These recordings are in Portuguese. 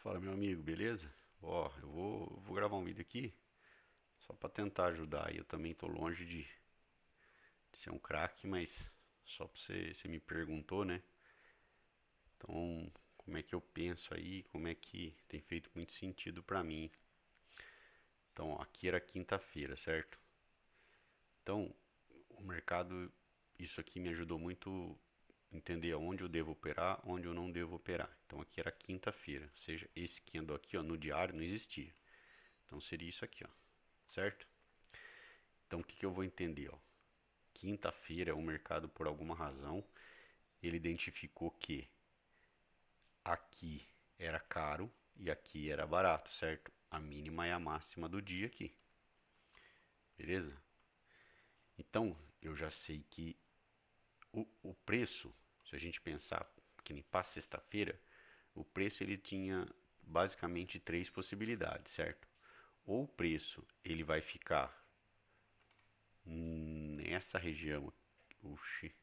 Fala, meu amigo, beleza? Ó, eu vou gravar um vídeo aqui só para tentar ajudar. Eu também tô longe de ser um craque, mas só para você me perguntou, né? Então, como é que eu penso aí? Como é que tem feito muito sentido para mim? Então, aqui era quinta-feira, certo? Então, o mercado, isso aqui me ajudou muito a entender aonde eu devo operar, onde eu não devo operar. Então, aqui era quinta-feira, ou seja, esse candle aqui, ó, no diário não existia. Então, seria isso aqui, ó, certo? Então, o que que eu vou entender, ó? Quinta-feira, o mercado, por alguma razão, ele identificou que aqui era caro e aqui era barato, certo? A mínima e a máxima do dia aqui, beleza? Então, eu já sei que o preço, se a gente pensar que nem para sexta-feira, o preço ele tinha basicamente três possibilidades, certo? Ou o preço ele vai ficar nessa região, uxi,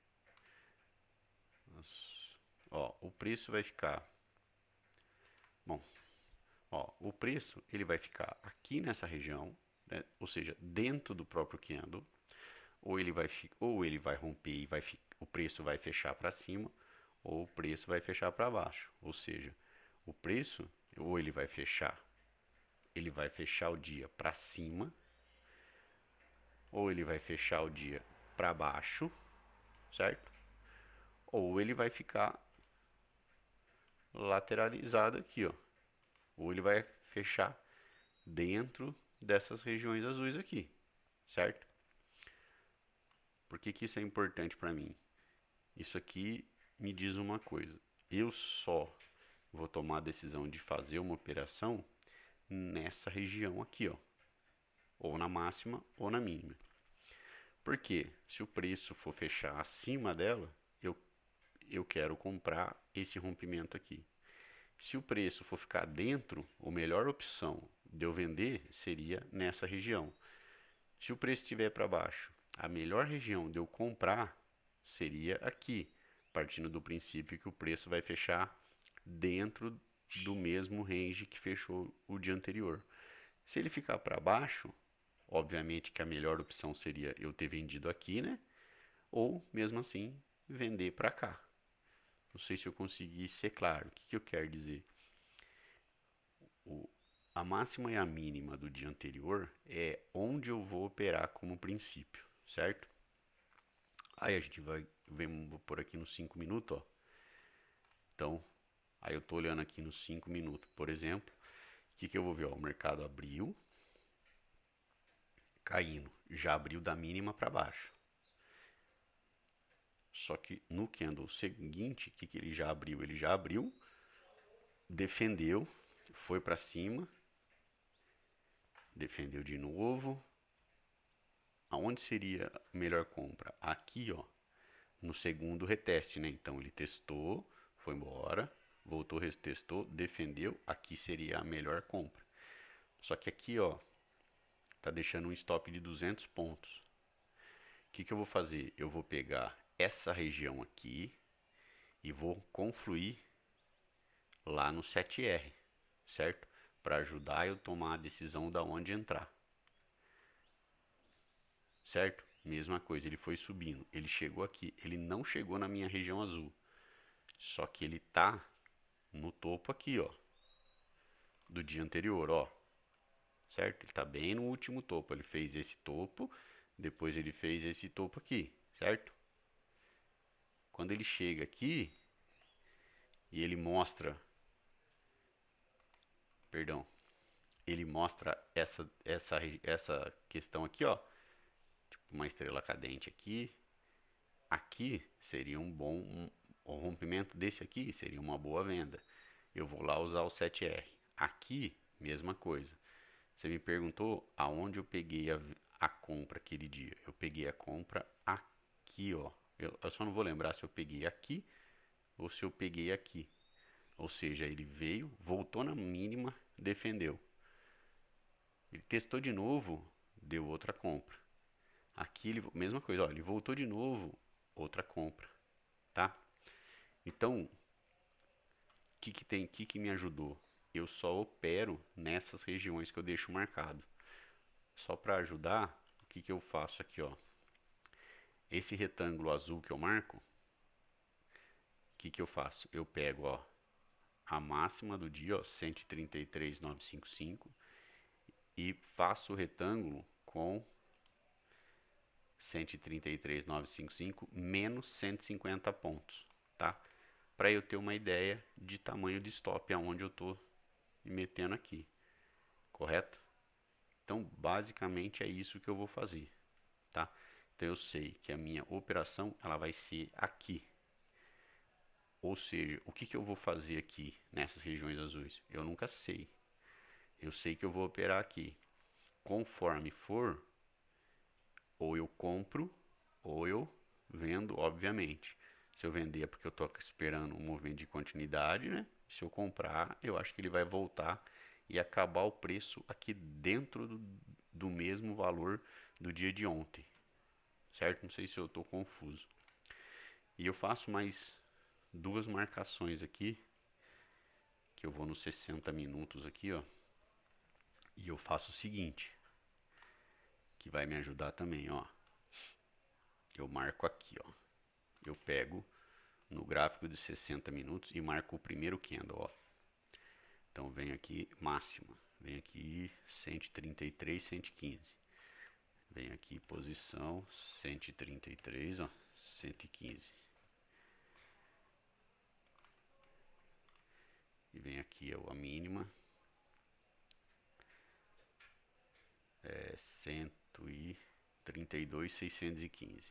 ó, o preço vai ficar, bom, ó, o preço ele vai ficar aqui nessa região, né? Ou seja, dentro do próprio candle, ou ele vai romper e o preço vai fechar para cima, ou o preço vai fechar para baixo. Ou seja, o preço ou ele vai fechar o dia para cima, ou ele vai fechar o dia para baixo, certo? Ou ele vai ficar lateralizado aqui, ó. Ou ele vai fechar dentro dessas regiões azuis aqui, certo? Por que que isso é importante para mim? Isso aqui me diz uma coisa. Eu só vou tomar a decisão de fazer uma operação nessa região aqui, ó. Ou na máxima ou na mínima. Porque se o preço for fechar acima dela, eu, eu quero comprar esse rompimento aqui. Se o preço for ficar dentro, a melhor opção de eu vender seria nessa região. Se o preço estiver para baixo, a melhor região de eu comprar seria aqui, partindo do princípio que o preço vai fechar dentro do mesmo range que fechou o dia anterior. Se ele ficar para baixo, obviamente que a melhor opção seria eu ter vendido aqui, né? Ou mesmo assim vender para cá. Não sei se eu consegui ser claro. O que, que eu quero dizer? O, a máxima e a mínima do dia anterior é onde eu vou operar como princípio, certo? Aí a gente vamos por aqui nos 5 minutos, ó. Então, aí eu tô olhando aqui nos 5 minutos, por exemplo, o que que eu vou ver? Ó, o mercado abriu, caindo, já abriu da mínima para baixo. Só que no candle seguinte, o que que ele já abriu? Ele já abriu, defendeu, foi para cima, defendeu de novo. Aonde seria a melhor compra? Aqui, ó, no segundo reteste, né? Então ele testou, foi embora, voltou, retestou, defendeu. Aqui seria a melhor compra. Só que aqui, ó, tá deixando um stop de 200 pontos. O que que eu vou fazer? Eu vou pegar essa região aqui e vou confluir lá no 7R, certo? Para ajudar eu tomar a decisão da onde entrar, certo? Mesma coisa, ele foi subindo, ele chegou aqui, ele não chegou na minha região azul, só que ele tá no topo aqui, ó, do dia anterior, ó, certo? Ele tá bem no último topo, ele fez esse topo, depois ele fez esse topo aqui, certo? Quando ele chega aqui e ele mostra, perdão, ele mostra essa questão aqui, ó, tipo uma estrela cadente aqui, aqui seria o rompimento desse aqui seria uma boa venda. Eu vou lá usar o 7R. Aqui, mesma coisa. Você me perguntou aonde eu peguei a compra aquele dia. Eu peguei a compra aqui, ó. Eu só não vou lembrar se eu peguei aqui ou se eu peguei aqui. Ou seja, ele veio, voltou na mínima, defendeu. Ele testou de novo, deu outra compra. Aqui, mesma coisa, ó, ele voltou de novo, outra compra, tá? Então, o que que me ajudou? eu só opero nessas regiões que eu deixo marcado. Só para ajudar, o que que eu faço aqui, ó? Esse retângulo azul que eu marco, o que que eu faço? Eu pego, ó, a máxima do dia, ó, 133.955, e faço o retângulo com 133.955 menos 150 pontos, tá? Para eu ter uma ideia de tamanho de stop aonde eu estou me metendo aqui, correto? Então, basicamente é isso que eu vou fazer, tá? Então eu sei que a minha operação ela vai ser aqui. Ou seja, o que que eu vou fazer aqui nessas regiões azuis? Eu nunca sei. Eu sei que eu vou operar aqui. Conforme for, ou eu compro, ou eu vendo, obviamente. Se eu vender é porque eu estou esperando um movimento de continuidade, né? Se eu comprar, eu acho que ele vai voltar e acabar o preço aqui dentro do mesmo valor do dia de ontem, certo? Não sei se eu estou confuso. E eu faço mais duas marcações aqui, que eu vou nos 60 minutos aqui, ó. E eu faço o seguinte, que vai me ajudar também, ó. Eu marco aqui, ó. Eu pego no gráfico de 60 minutos e marco o primeiro candle, ó. Então venho aqui máxima, venho aqui 133, 115. Venho aqui posição 133, ó, 115. E vem aqui ó, a mínima, 132, 615.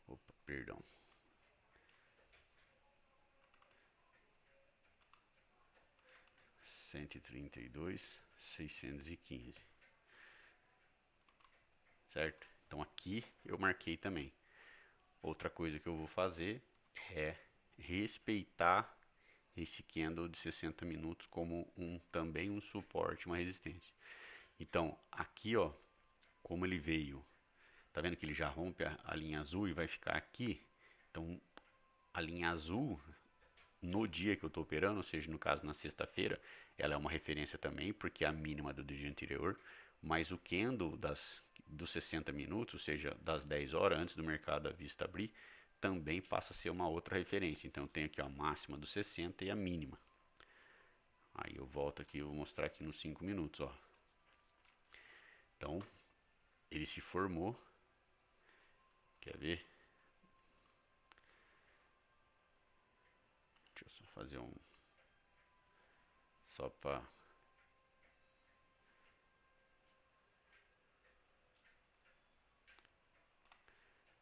Opa, perdão. Cento e trinta e dois, 615. Certo? Então aqui eu marquei também. Outra coisa que eu vou fazer é respeitar esse candle de 60 minutos como também um suporte, uma resistência. Então, aqui, ó, como ele veio, tá vendo que ele já rompe a linha azul e vai ficar aqui? Então, a linha azul, no dia que eu estou operando, ou seja, no caso na sexta-feira, ela é uma referência também, porque é a mínima do dia anterior, mas o candle dos 60 minutos, ou seja, das 10 horas antes do mercado à vista abrir, também passa a ser uma outra referência. Então, eu tenho aqui ó, a máxima dos 60 e a mínima. Aí eu volto aqui, eu vou mostrar aqui nos 5 minutos, ó. Então, ele se formou. Quer ver? Deixa eu só fazer um... Só para...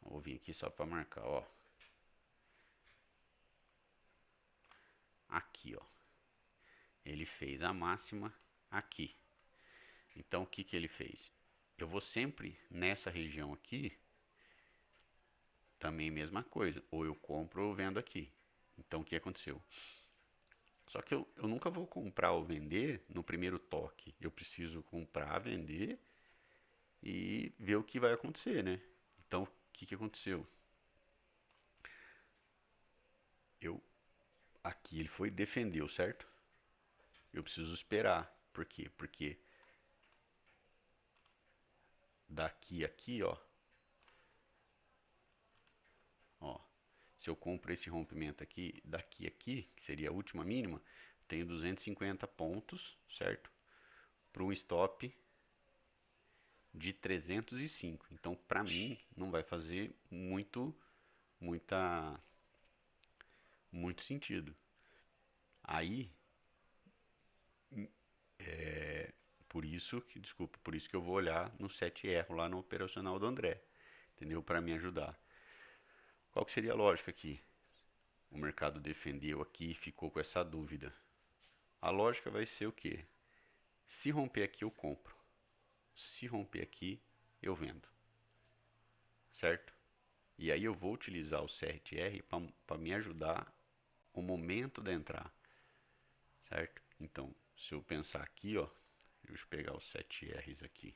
Vou vir aqui só para marcar, ó. Aqui, ó. Ele fez a máxima aqui. Então, o que que ele fez? Eu vou sempre nessa região aqui, também mesma coisa. Ou eu compro ou vendo aqui. Então, o que aconteceu? Só que eu nunca vou comprar ou vender no primeiro toque. Eu preciso comprar, vender e ver o que vai acontecer, né? Então, o que que aconteceu? Eu aqui ele foi defendeu, certo? Eu preciso esperar. Por quê? Porque daqui aqui, ó, se eu compro esse rompimento aqui, daqui aqui, que seria a última mínima, tenho 250 pontos, certo? Para um stop de 305. Então, para mim, não vai fazer muita, muito sentido. Aí, por isso que, desculpa, por isso que eu vou olhar no 7R lá no operacional do André, entendeu? Para me ajudar. Qual que seria a lógica aqui? O mercado defendeu aqui e ficou com essa dúvida. A lógica vai ser o quê? Se romper aqui, eu compro. Se romper aqui, eu vendo. Certo? E aí eu vou utilizar o CRTR para me ajudar o momento da entrada. Certo? Então, se eu pensar aqui, ó, deixa eu pegar os 7Rs aqui.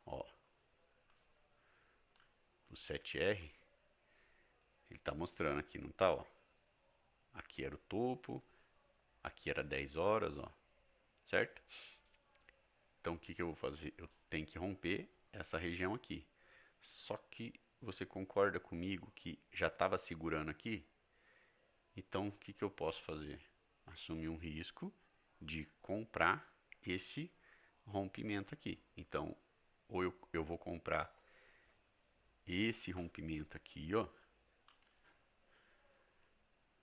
Ó, o 7R, ele tá mostrando aqui, não tá, ó. Aqui era o topo, aqui era 10 horas, ó, certo? Então o que que eu vou fazer? Eu tenho que romper essa região aqui. Só que você concorda comigo que já estava segurando aqui? Então o que que eu posso fazer? Assumir um risco de comprar esse rompimento aqui. Então, ou eu vou comprar esse rompimento aqui, ó,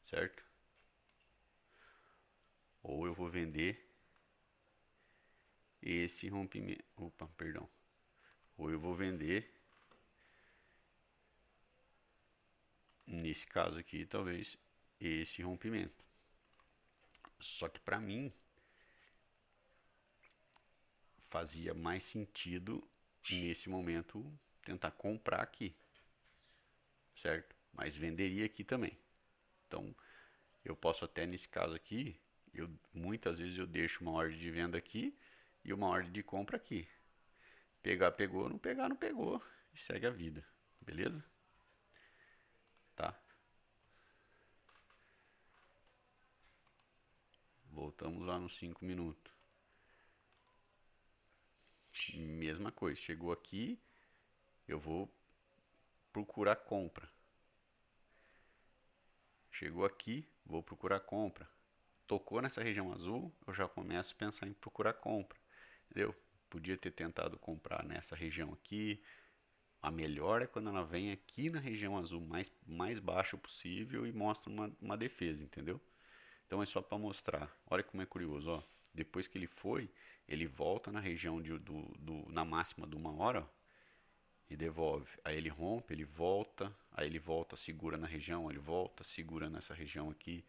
certo? Ou eu vou vender esse rompimento, opa, perdão. Ou eu vou vender, nesse caso aqui, talvez esse rompimento. Só que para mim fazia mais sentido nesse momento tentar comprar aqui, certo? Mas venderia aqui também. Então, eu posso até nesse caso aqui, muitas vezes eu deixo uma ordem de venda aqui e uma ordem de compra aqui. Pegar, pegou, não pegar, não pegou. E segue a vida, beleza? Tá? Voltamos lá nos 5 minutos. Mesma coisa, chegou aqui, eu vou procurar compra. Chegou aqui, vou procurar compra. Tocou nessa região azul, eu já começo a pensar em procurar compra. Entendeu? Podia ter tentado comprar nessa região aqui. A melhor é quando ela vem aqui na região azul mais baixo possível e mostra uma defesa, entendeu? Então é só para mostrar. Olha como é curioso, ó. Depois que ele foi, ele volta na região na máxima de 1 hora, ó, e devolve. Aí ele rompe, ele volta, aí ele volta, segura na região, ele volta, segura nessa região aqui.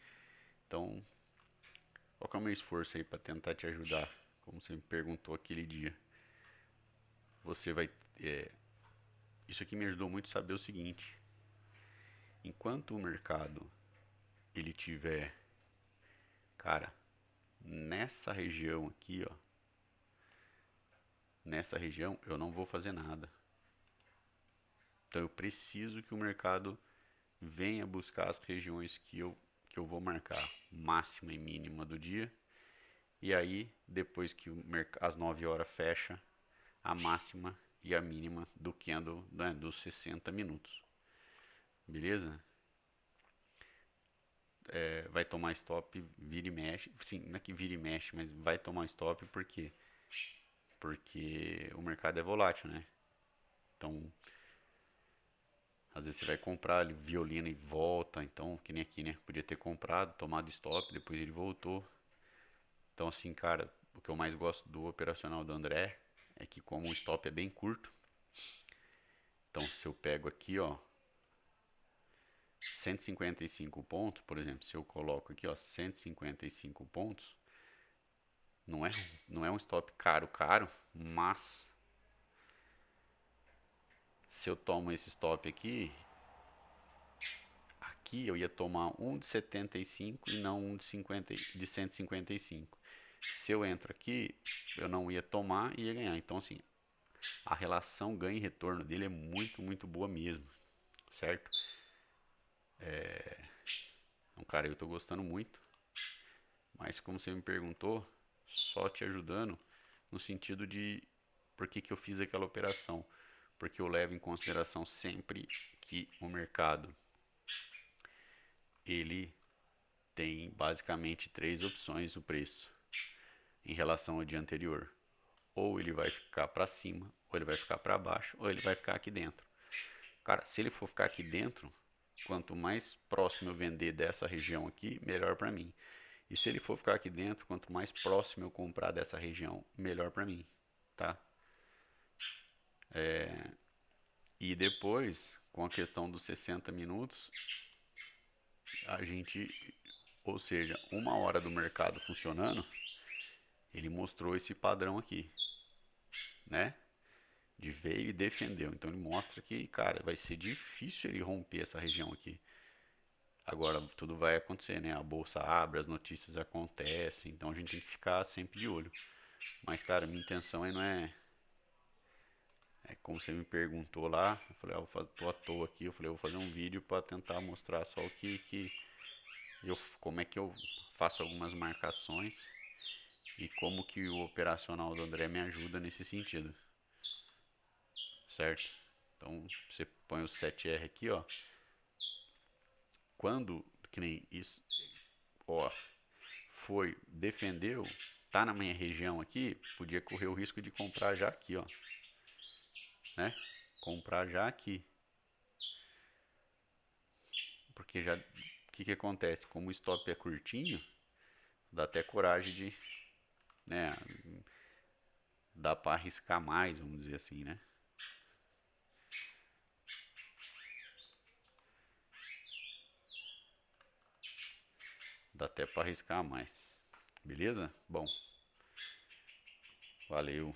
Então, qual que é o meu esforço aí para tentar te ajudar? Como você me perguntou aquele dia. Você vai. É, isso aqui me ajudou muito a saber o seguinte: enquanto o mercado ele tiver, cara, nessa região aqui, ó, nessa região eu não vou fazer nada. Então eu preciso que o mercado venha buscar as regiões que eu vou marcar máxima e mínima do dia. E aí, depois que as 9 horas fecha, a máxima e a mínima do candle, né, dos 60 minutos. Beleza? Vai tomar stop, vira e mexe. Sim, não é que vira e mexe, mas vai tomar stop porque o mercado é volátil, né? Então, às vezes você vai comprar, ele violina e volta. Então, que nem aqui, né? Podia ter comprado, tomado stop, depois ele voltou. Então, assim, cara, o que eu mais gosto do operacional do André é que como o stop é bem curto, então se eu pego aqui, ó, 155 pontos, por exemplo, se eu coloco aqui, ó, 155 pontos, não é, não é um stop caro, mas se eu tomo esse stop aqui eu ia tomar um de 75 e não um de 155. Se eu entro aqui, eu não ia tomar e ia ganhar. Então, assim, a relação ganho e retorno dele é muito, muito boa mesmo, certo? Então, cara, eu tô gostando muito, mas como você me perguntou, só te ajudando no sentido de por que que eu fiz aquela operação. Porque eu levo em consideração sempre que o mercado ele tem basicamente três opções no preço em relação ao dia anterior. Ou ele vai ficar para cima, ou ele vai ficar para baixo, ou ele vai ficar aqui dentro. Cara, se ele for ficar aqui dentro, quanto mais próximo eu vender dessa região aqui, melhor para mim. E se ele for ficar aqui dentro, quanto mais próximo eu comprar dessa região, melhor para mim, tá? E depois, com a questão dos 60 minutos, a gente, ou seja, 1 hora do mercado funcionando, ele mostrou esse padrão aqui, né? De veio e defendeu. Então ele mostra que, cara, vai ser difícil ele romper essa região aqui. Agora tudo vai acontecer, né? A bolsa abre, as notícias acontecem, então a gente tem que ficar sempre de olho. Mas, cara, minha intenção aí não é como você me perguntou lá, eu falei, tô à toa aqui, eu falei, eu vou fazer um vídeo para tentar mostrar só o que como é que eu faço algumas marcações e como que o operacional do André me ajuda nesse sentido, certo? Então você põe o 7R aqui, ó. Quando, que nem isso, ó, foi, defendeu, tá na minha região aqui, podia correr o risco de comprar já aqui, ó, né? Comprar já aqui, porque já, o que que acontece? Como o stop é curtinho, dá até coragem de, né, dá para arriscar mais, vamos dizer assim, né? Dá até para arriscar mais. Beleza? Bom, valeu.